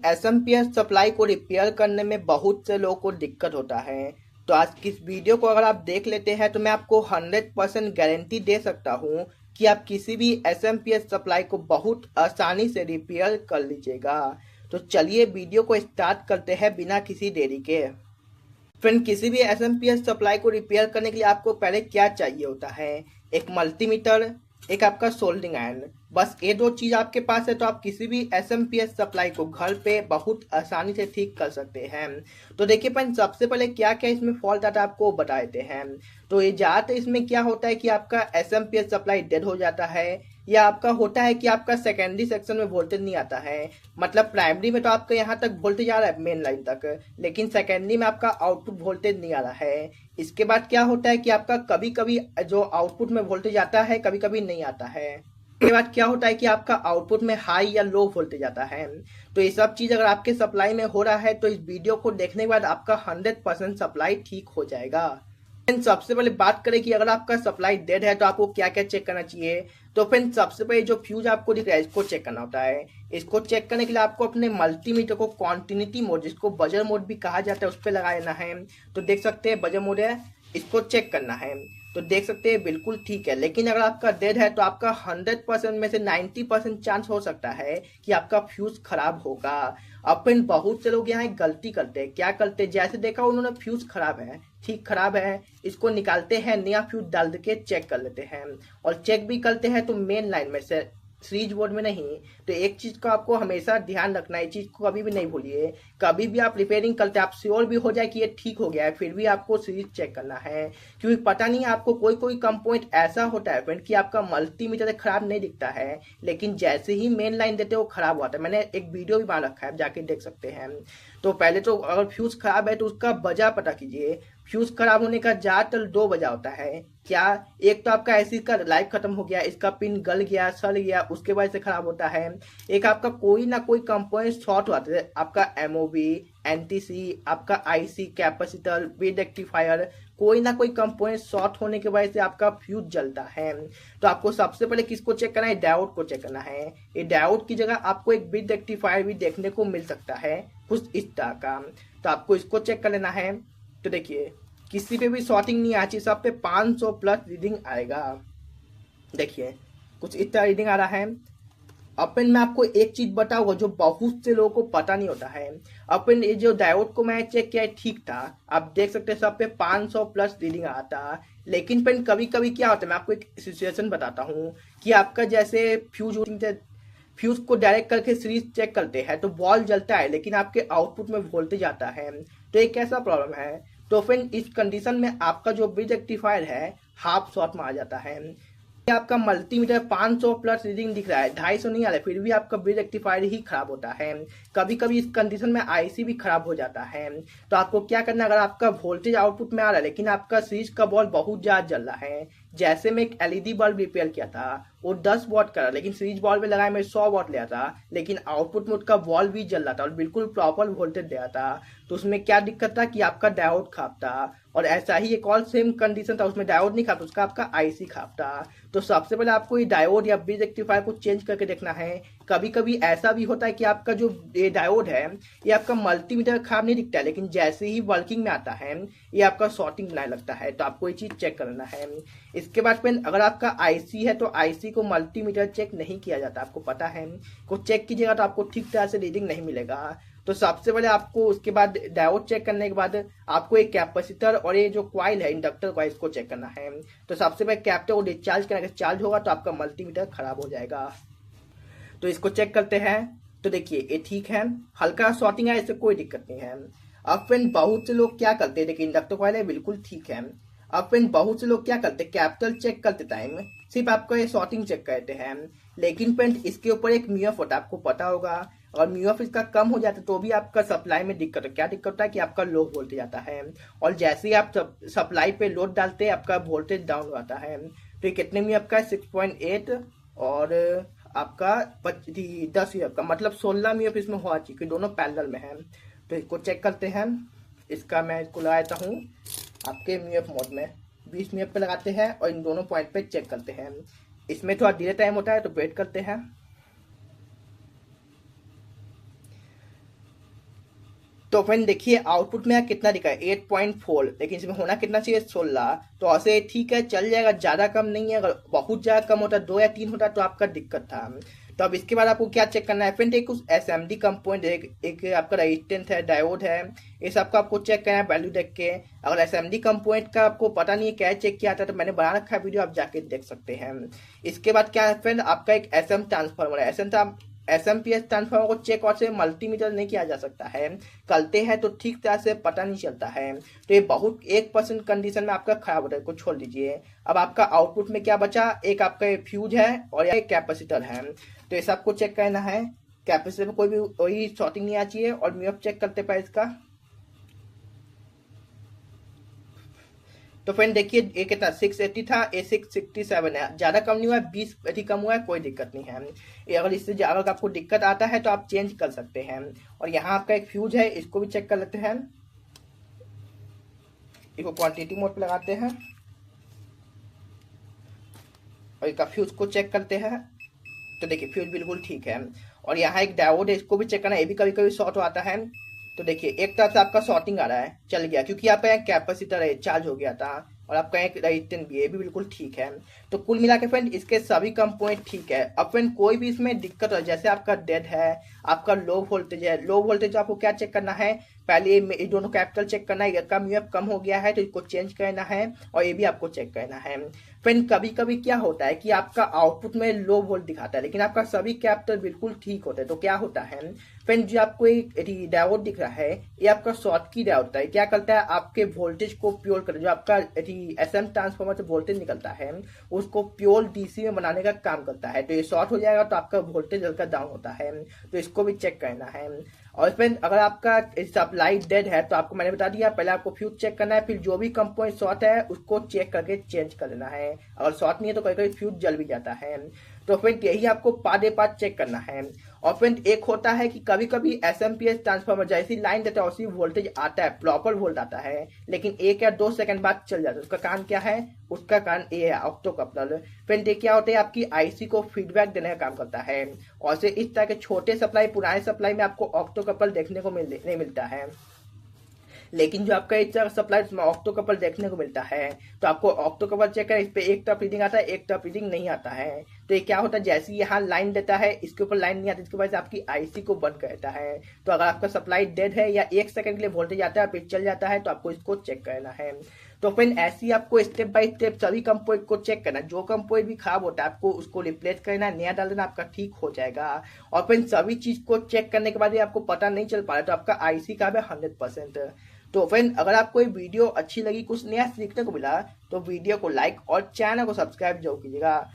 SMPS supply को repair करने में बहुत से लोगों को दिक्कत होता है। तो आज की इस वीडियो को अगर आप देख लेते हैं तो मैं आपको 100% गारंटी दे सकता हूं कि आप किसी भी एसएमपीएस सप्लाई को बहुत आसानी से रिपेयर कर लीजिएगा। तो चलिए वीडियो को स्टार्ट करते हैं बिना किसी देरी के। फ्रेंड, किसी भी एसएमपीएस सप्लाई को रिपेयर करने के लिए आपको पहले क्या चाहिए होता है? एक मल्टीमीटर, एक आपका सोल्डरिंग आयरन। बस ये दो चीज आपके पास है तो आप किसी भी एसएमपीएस सप्लाई को घर पे बहुत आसानी से ठीक कर सकते हैं। तो देखिए फ्रेंड, सबसे पहले क्या क्या इसमें फॉल्ट आता है आपको बता देते हैं। तो ये ज्यादातर इसमें क्या होता है कि आपका एसएमपीएस सप्लाई डेड हो जाता है, या आपका होता है कि आपका सेकेंडरी सेक्शन में वोल्टेज नहीं आता है। मतलब प्राइमरी में तो आपका यहाँ तक वोल्टेज आ रहा है मेन लाइन तक, लेकिन सेकेंडरी में आपका आउटपुट वोल्टेज नहीं आ रहा है। इसके बाद क्या होता है कि आपका कभी कभी जो आउटपुट में वोल्टेज आता है कभी कभी नहीं आता है। इसके बाद क्या होता है कि आपका आउटपुट में हाई या लो वोल्टेज आता है। तो ये सब चीज अगर आपके सप्लाई में हो रहा है तो इस वीडियो को देखने के बाद आपका 100% सप्लाई ठीक हो जाएगा। सबसे पहले बात करें कि अगर आपका सप्लाई डेड है तो आपको क्या क्या चेक करना चाहिए। तो फ्रेंड, सबसे पहले जो फ्यूज आपको दिख रहा है इसको चेक करना होता है। इसको चेक करने के लिए आपको अपने मल्टीमीटर को कॉन्टिन्यूटी मोड, जिसको बजर मोड भी कहा जाता है, उस पर लगा लेना है। तो देख सकते हैं बजर मोड है, इसको चेक करना है। तो देख सकते हैं बिल्कुल ठीक है। लेकिन अगर आपका डेड है तो आपका 100% में से 90% चांस हो सकता है कि आपका फ्यूज खराब होगा। अब फ्रेंड, बहुत से लोग यहाँ एक गलती करते हैं। क्या करते हैं, जैसे देखा उन्होंने फ्यूज खराब है, ठीक खराब है, इसको निकालते हैं, नया फ्यूज डाल के चेक कर लेते हैं। और चेक भी करते हैं तो मेन लाइन में से, सीरीज बोर्ड में नहीं। तो एक चीज का आपको हमेशा ध्यान रखना है, चीज को कभी भी नहीं भूलिए। कभी भी आप रिपेयरिंग करते हैं, आप श्योर भी हो जाए कि ये ठीक हो गया है, फिर भी आपको सीरीज चेक करना है। क्योंकि पता नहीं आपको कोई कोई कंपोनेंट ऐसा होता है फ्रेंड कि आपका मल्टीमीटर खराब नहीं दिखता है, लेकिन जैसे ही मेन लाइन देते हो खराब होता है। मैंने एक वीडियो भी बना रखा है, जाके देख सकते हैं। तो पहले तो अगर फ्यूज खराब है तो उसका वजह पता कीजिए। फ्यूज खराब होने का ज्यादातर दो वजह होता है। क्या? एक तो आपका एसी का लाइफ खत्म हो गया, इसका पिन गल गया, सड़ गया, उसके वजह से खराब होता है। एक आपका कोई ना कोई कंपोनेंट शॉर्ट होता है, आपका एमओवी, एनटीसी, आपका आईसी, कैपेसिटर, ब्रिज रेक्टिफायर, कोई ना कोई कंपोनेंट शॉर्ट होने की वजह से आपका फ्यूज जलता है। तो आपको सबसे पहले किसको चेक करना है? डायोड को चेक करना है। ये डायोड की जगह आपको एक ब्रिज रेक्टिफायर भी देखने को मिल सकता है, कुछ इस तरह का। तो आपको इसको चेक कर लेना है। तो देखिए, किसी पे भी शॉर्टिंग नहीं आती, सब पे 500 प्लस रीडिंग आएगा। देखिए कुछ इतना रीडिंग आ रहा है। अपन मैं आपको एक चीज बताऊंगा जो बहुत से लोगों को पता नहीं होता है। अपन ये जो डायोड को मैं चेक किया ठीक था, आप देख सकते हैं सब पे 500 प्लस रीडिंग आता। लेकिन पेन कभी कभी क्या होता है, मैं आपको एक सिचुएशन बताता हूँ कि आपका जैसे फ्यूज को डायरेक्ट करके सीरीज चेक करते हैं तो बॉल जलता है, लेकिन आपके आउटपुट में वोल्टेज आता है। तो एक कैसा प्रॉब्लम है? तो फ्रेंड, इस कंडीशन में आपका जो ब्रिज रेक्टिफायर है हाफ शॉर्ट में आ जाता है। आपका मल्टीमीटर 500 प्लस रीडिंग दिख रहा है, 250 नहीं आ रहा है, फिर भी आपका ब्रिज रेक्टिफायर ही खराब होता है। कभी कभी इस कंडीशन में आईसी भी खराब हो जाता है। तो आपको क्या करना है, अगर आपका वोल्टेज आउटपुट में आ रहा है लेकिन आपका सीरीज का बॉल बहुत ज्यादा जल रहा है, जैसे मैं एक एलईडी बल्ब रिपेयर किया था, वो 10 वॉट का, लेकिन सीरीज बॉल में लगाया मैं 100 वॉट लिया था, लेकिन आउटपुट में उसका बॉल भी जल रहा था और बिल्कुल प्रॉपर वोल्टेज दिया था। तो उसमें क्या दिक्कत था कि आपका डायोड खराब था। और ऐसा ही एक और सेम कंडीशन था, उसमें डायोड नहीं खराब, उसका आपका आईसी खराब था। तो सबसे पहले आपको ये डायोड या ब्रिज रेक्टिफायर को चेंज करके देखना है। कभी कभी ऐसा भी होता है कि आपका जो ये डायोड है ये आपका मल्टीमीटर खराब नहीं दिखता है, लेकिन जैसे ही वर्किंग में आता है ये आपका शॉर्टिंग बनाने लगता है। तो आपको ये चीज चेक करना है। इसके बाद फ्रेंड, अगर आपका आईसी है तो आईसी को मल्टीमीटर चेक नहीं किया जाता, आपको पता है। को चेक कीजिएगा तो आपको ठीक तरह से रीडिंग नहीं मिलेगा। तो सबसे पहले आपको उसके बाद डायोड चेक करने के बाद आपको एक कैपेसिटर और ये जो कॉइल है इंडक्टर कॉइल, इसको चेक करना है। तो सबसे पहले कैपेसिटर को डिस्चार्ज करना, चार्ज होगा तो आपका मल्टीमीटर खराब हो जाएगा। तो इसको चेक करते हैं। तो देखिए ये ठीक है, हल्का शॉर्टिंग है, इससे कोई दिक्कत नहीं है। अब फ्रेंड, बहुत से लोग क्या करते हैं, देखिए इंडक्टर कॉइल है बिल्कुल ठीक है। अब फ्रेंड, बहुत से लोग क्या करते हैं, कैपिटल चेक करते टाइम सिर्फ आपका ये शॉर्टिंग चेक करते हैं। लेकिन फ्रेंड, इसके ऊपर एक म्यूएफ होता है, आपको पता होगा। और म्यूएफ इसका कम हो जाता है तो भी आपका सप्लाई में दिक्कत है। क्या दिक्कत होता है कि आपका लो वोल्टेज आता है, और जैसे ही आप सप्लाई पे लोड डालते हैं आपका वोल्टेज डाउन हो जाता है। तो ये कितने में आपका 6.8 और आपका 10 यूएफ का, मतलब 16 यूएफ इसमें हुआ चाहिए कि दोनों पैरेलल में है। तो इसको चेक करते हैं। इसका मैं इसको लगाता हूँ आपके म्यूएफ मोड में, 20 म्यूएफ पे लगाते हैं और इन दोनों पॉइंट पे चेक करते हैं। इसमें थोड़ा डिले टाइम होता है तो वेट करते हैं। तो फ्रेंड देखिए आउटपुट में कितना दिखा है 8.4, लेकिन इसमें होना कितना चाहिए 16। तो ऐसे ठीक है, चल जाएगा, ज़्यादा कम नहीं है। अगर बहुत ज़्यादा कम होता 2 या 3 होता तो आपका दिक्कत था। तो अब इसके बाद आपको क्या चेक करना है फ्रेंड, एक उस एसएमडी कंपोनेंट, एक आपका रेजिस्टेंस है, डायोड है, ये सब का आपको चेक करना है वैल्यू देख के। अगर एसएमडी कंपोनेंट का आपको पता नहीं है क्या चेक किया था तो मैंने बना रखा है वीडियो, आप जाके देख सकते हैं। इसके बाद क्या है फ्रेंड, आपका एक एसएम ट्रांसफार्मर है। एसएमपीएस ट्रांसफार्मर को चेक और से मल्टीमीटर नहीं किया जा सकता है, करते हैं तो ठीक तरह से पता नहीं चलता है। तो ये बहुत 1% कंडीशन में आपका खराब होता है, को छोड़ दीजिए। अब आपका आउटपुट में क्या बचा, एक आपका फ्यूज है और एक कैपेसिटर है। तो ये सबको चेक करना है। कैपेसिटर में कोई भी वही शॉर्टिंग नहीं आनी चाहिए। और म्यूअप चेक करते पाए इसका। तो फ्रेंड देखिए ये कितना 680 था, ये 667 है, ज़्यादा कम नहीं हुआ है, 20 अधिक कम हुआ है, कोई दिक्कत नहीं है। ये अगर इससे अगर आपको दिक्कत आता है तो आप चेंज कर सकते हैं। और यहाँ आपका एक फ्यूज है, इसको भी चेक कर लेते हैं। इसको क्वांटिटी मोड पे लगाते हैं और इसका फ्यूज को चेक करते हैं। तो देखिए फ्यूज बिल्कुल ठीक है। और यहाँ एक डायोड है, इसको भी चेक करना है, ये भी कभी कभी शॉर्ट आता है। तो देखिए एक तरफ से आपका शॉर्टिंग आ रहा है, चल गया, क्योंकि आपका यहाँ कैपेसिटर है, चार्ज हो गया था। और आपका एक रेजिस्टेंस भी है, ये भी बिल्कुल ठीक है। तो कुल मिला के फ्रेंड इसके सभी कंपोनेंट ठीक है। अब फ्रेंड कोई भी इसमें दिक्कत हो, जैसे आपका डेड है, आपका लो वोल्टेज है, लो वोल्टेज आपको क्या चेक करना है, पहले ये दोनों कैपिटल चेक करना है, कम या कम हो गया है तो इसको चेंज करना है। और ये भी आपको चेक करना है। फ्रेंड कभी कभी क्या होता है कि आपका आउटपुट में लो वोल्ट दिखाता है, लेकिन आपका सभी कैपिटल बिल्कुल ठीक होता है। तो क्या होता है फ्रेंड, जो आपको एक डायोड दिख रहा है, ये आपका शॉर्ट की डायोड है। क्या करता है, आपके वोल्टेज को प्योर कर, जो आपका एसएम ट्रांसफार्मर से वोल्टेज निकलता है उसको प्योर डीसी में बनाने का काम करता है। तो ये शॉर्ट हो जाएगा तो आपका वोल्टेज हल्का डाउन होता है। तो इसको भी चेक करना है। और फ्रेंड अगर आपका सप्लाई डेड है तो आपको मैंने बता दिया, पहले आपको फ्यूज चेक करना है, फिर जो भी कंपोनेंट शॉर्ट है उसको चेक करके चेंज कर देना है। अगर शॉर्ट नहीं है तो कभी कभी फ्यूज जल भी जाता है। तो फ्रेंड यही आपको पार्ट बाय पार्ट चेक करना है। और फ्रेंड एक होता है कि कभी कभी एसएमपीएस ट्रांसफार्मर जैसी लाइन देता है उसी वोल्टेज आता है, प्रॉपर वोल्ट आता है, लेकिन 1 या 2 सेकंड बाद चल जाता है। उसका कारण क्या है, उसका कारण ये है ऑप्टोकपलर। फ्रेंड ये क्या होता है, आपकी आईसी को फीडबैक देने का काम करता है। और से इस तरह के छोटे सप्लाई, पुराने सप्लाई में आपको ऑप्टोकपल देखने को नहीं मिलता है, लेकिन जो आपका इस सप्लाई उसमें ऑक्टोकपल देखने को मिलता है। तो आपको ऑक्टोकपल चेक करें, इस पे एक तरफ रीडिंग आता है, एक तरफ रीडिंग नहीं आता है। तो ये क्या होता है, जैसे यहाँ लाइन देता है इसके ऊपर लाइन नहीं आती, इसके वजह से आपकी आईसी को बंद कर देता है। तो अगर आपका सप्लाई डेड है या 1 सेकंड के लिए वोल्टेज आता है फिर चल जाता है तो आपको इसको चेक करना है। तो फ्रेंड ऐसे ही आपको स्टेप बाय स्टेप सभी कंपोनेंट को चेक करना है। जो कंपोनेंट भी खराब होता है आपको उसको रिप्लेस करना है, नया डाल देना, आपका ठीक हो जाएगा। और फ्रेंड सभी चीज को चेक करने के बाद आपको पता नहीं चल पा रहा तो आपका आईसी का है 100%। तो फ्रेंड अगर आपको ये वीडियो अच्छी लगी, कुछ नया सीखने को मिला, तो वीडियो को लाइक और चैनल को सब्सक्राइब जरूर कीजिएगा।